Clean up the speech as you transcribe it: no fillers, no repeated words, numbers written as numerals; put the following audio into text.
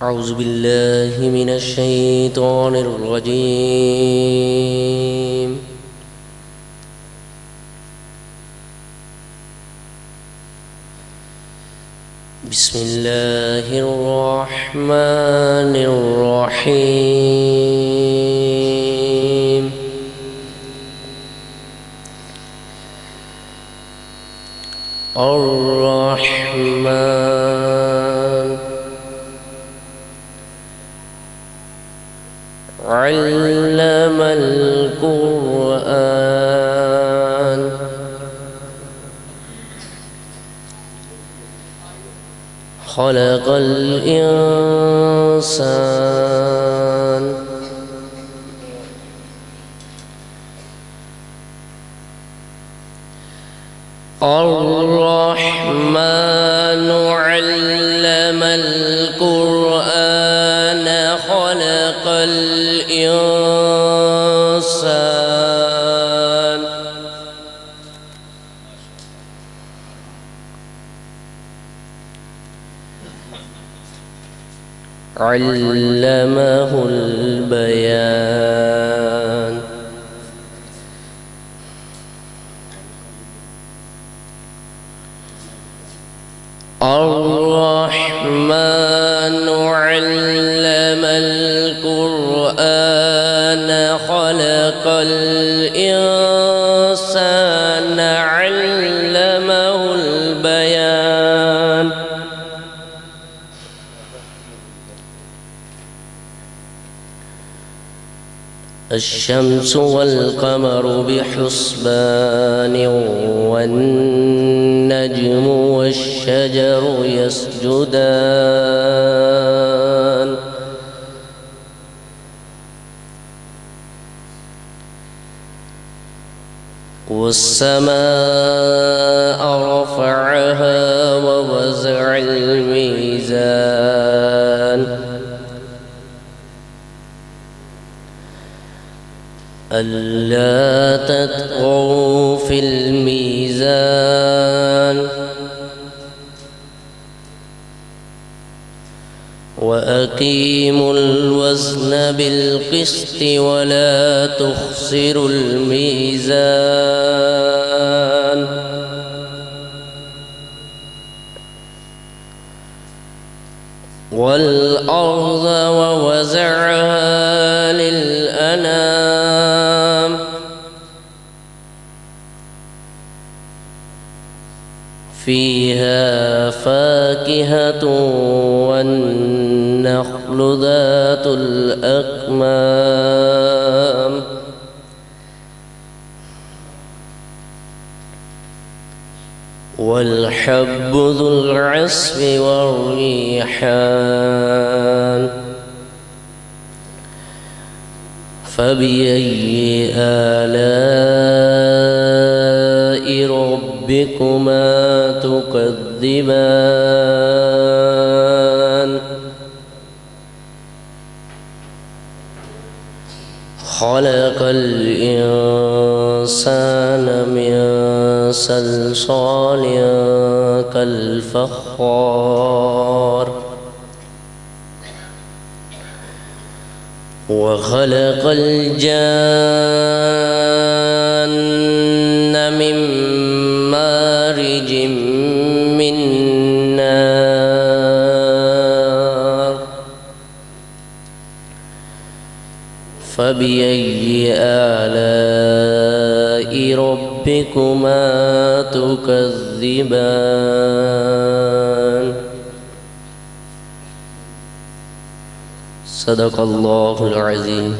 أعوذ بالله من الشيطان الرجيم. بسم الله الرحمن الرحيم. الرحمن علم القرآن خلق الإنسان الرحمن علم القرآن خلق الإنسان علمه البيان الرحمن علم القرآن خلق الإنسان علمه البيان الشمس والقمر بحسبان والنجم والشجر يسجدان والسماء رفعها ووزع الميزان ألا تطغوا في الميزان وأقيموا الوزن بالقسط ولا تخسروا الميزان والأرض ووزعها للأنام فيها فاكهة والنخل ذات الأكمام والحب ذو العصف والريحان فبأي آلاء ربكما تكذبان خلق الإنسان من صلصال كالفخار وخلق الجان من مارج من نار فبأي آلاء ربكما تكذبان صدق الله العظيم.